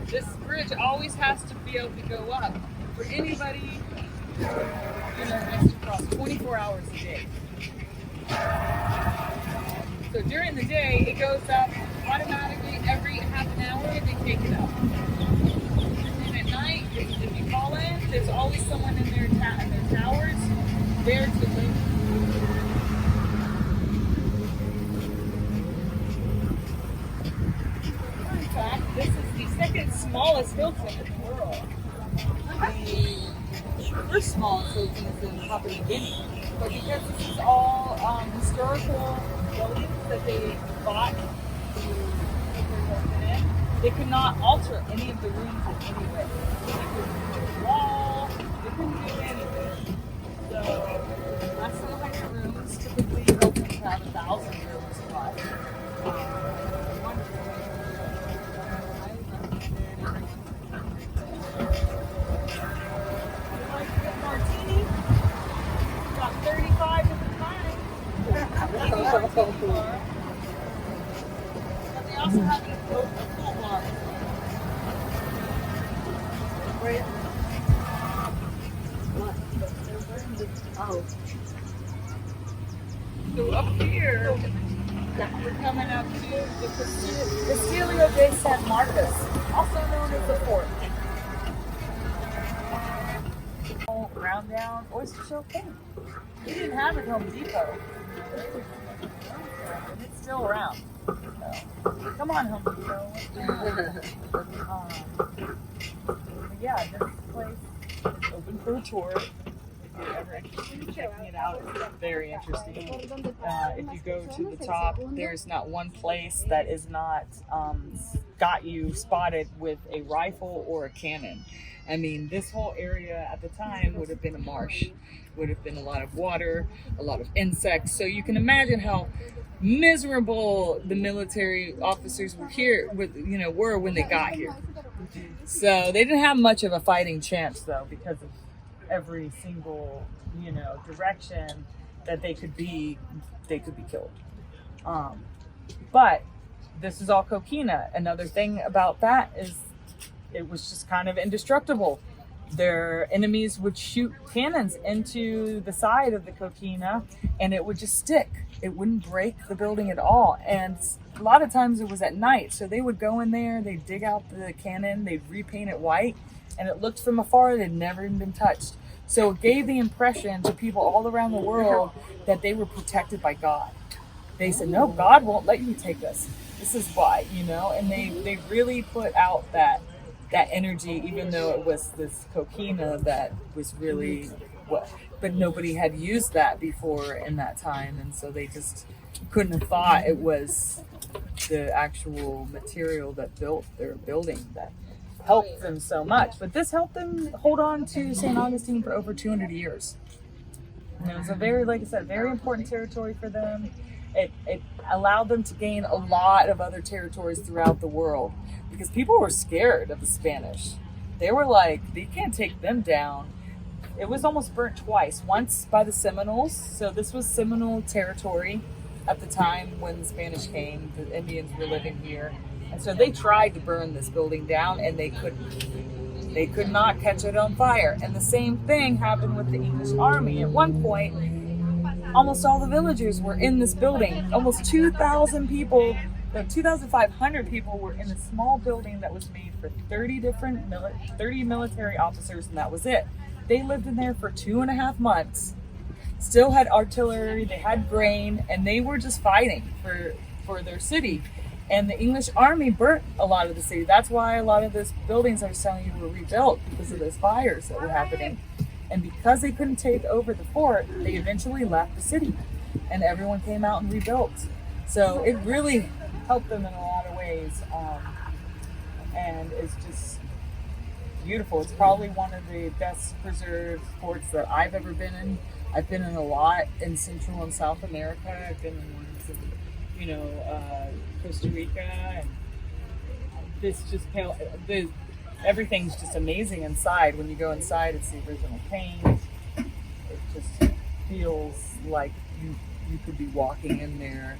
This bridge always has to be able to go up for anybody, wants to cross 24 hours a day. So during the day, it goes up automatically every half an hour. They take it up. And at night, if you call in, there's always someone in their towers there to live. In fact, this is the second smallest Hilton in the world. The first smallest Hilton is in Papua New Guinea. But because this is all historical buildings that they bought to put their Hilton in, they could not alter any of the rooms in any way. They couldn't put a wall, they couldn't do anything. So, less than 100 rooms, typically Hiltons have 1,000 rooms plus. Got 35 at the time. But they also have a pool bar. Right. Oh. So up here, we're coming up to the Castillo de San Marcos, also known as the fort. Round down oyster shell cane. We didn't have it at Home Depot. And it's still around. So, come on, Home Depot. Yeah, this place is open for a tour. If you're ever interested in checking it out, it's very interesting. If you go to the top, there's not one place that is not got you spotted with a rifle or a cannon. I mean, this whole area at the time would have been a marsh, would have been a lot of water, a lot of insects. So you can imagine how miserable the military officers were were when they got here. So they didn't have much of a fighting chance, though, because of every single, direction that they could be killed. But this is all coquina. Another thing about that is it was just kind of indestructible. Their enemies would shoot cannons into the side of the coquina and it would just stick. It wouldn't break the building at all. And a lot of times it was at night. So they would go in there, they'd dig out the cannon, they'd repaint it white, and it looked from afar, it had never even been touched. So it gave the impression to people all around the world that they were protected by God. They said, no, God won't let you take us. This is why, and they really put out that energy, even though it was this coquina that was really what, but nobody had used that before in that time. And so they just couldn't have thought it was the actual material that built their building that helped them so much. But this helped them hold on to St. Augustine for over 200 years. And it was a very, like I said, very important territory for them. It allowed them to gain a lot of other territories throughout the world because people were scared of the Spanish. They were like, they can't take them down. It was almost burnt twice. Once by the Seminoles. So this was Seminole territory at the time when the Spanish came. The Indians were living here. And so they tried to burn this building down and they couldn't. They could not catch it on fire. And the same thing happened with the English army. At one point, almost all the villagers were in this building. Almost 2,000 people, 2,500 people were in a small building that was made for 30 military officers, and that was it. They lived in there for 2.5 months, still had artillery, they had grain, and they were just fighting for their city. And the English army burnt a lot of the city. That's why a lot of those buildings I was telling you were rebuilt, because of those fires that were happening. And because they couldn't take over the fort, they eventually left the city and everyone came out and rebuilt. So it really helped them in a lot of ways. And it's just beautiful. It's probably one of the best preserved forts that I've ever been in. I've been in a lot in Central and South America. I've been in ones in, Costa Rica, and this just everything's just amazing inside. When you go inside, it's the original paint. It just feels like you could be walking in there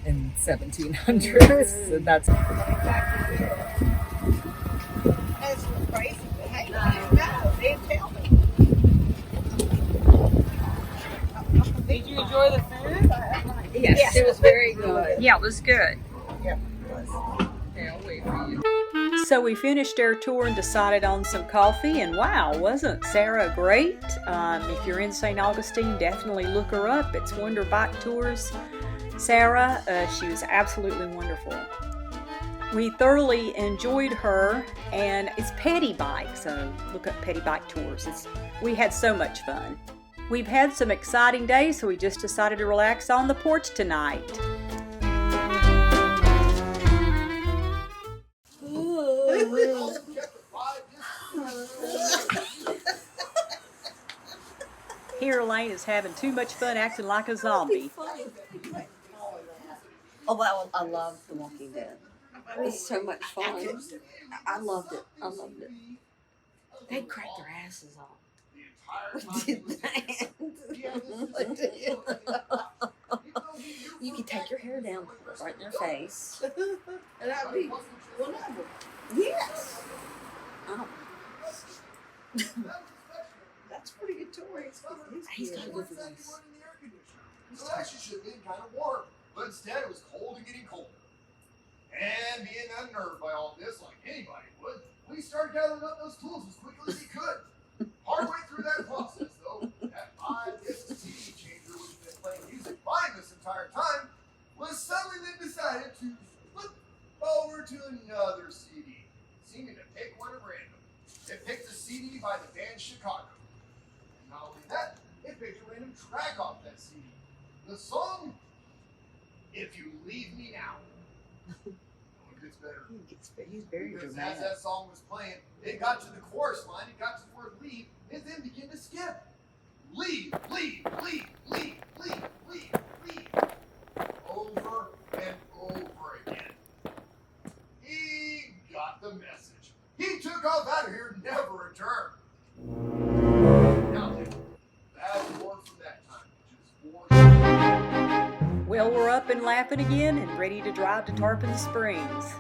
in 1700s. So that's exactly it. That's crazy. But hey, no, they didn't tell me. Did you enjoy the food? Yes, it was very good. Yeah, it was good. Yep, it was. Yeah, I'll wait for you. So we finished our tour and decided on some coffee, and wow, wasn't Sarah great? If you're in St. Augustine, definitely look her up. It's Wonder Bike Tours. Sarah, she was absolutely wonderful. We thoroughly enjoyed her, and it's Pedibike, so look up Pedibike Tours. We had so much fun. We've had some exciting days, so we just decided to relax on the porch tonight. Here, Elaine is having too much fun acting like a zombie. Oh, well, I love The Walking Dead. It was so much fun. I loved it. I loved it. They cracked their asses off. Did that. You could take your hair down right in their face. And I'd be one of them. Yes. Oh, That's a pretty good tour. he's got a good voice. It actually should have been kind of warm, but instead it was cold and getting colder. And being unnerved by all this, like anybody would, we started gathering up those tools as quickly as we could. Partway through that process, though, that 5-disc CD changer, which has been playing music fine this entire time, was suddenly then decided to flip over to another CD, seeming to pick one at random. It picked a CD by the band Chicago. And not only that, it picked a random track off that CD. The song, If You Leave Me Now. No one gets better. He's very Because as dramatic. that song was playing, it got to the chorus line, it got to the word leave, and then began to skip. Leave, leave, leave, leave, leave, leave, leave. Over and over again. He got the message. He took off out of here and never returned. Now then, fast forward from that time, which is 4 years. Well, we're up and laughing again and ready to drive to Tarpon Springs.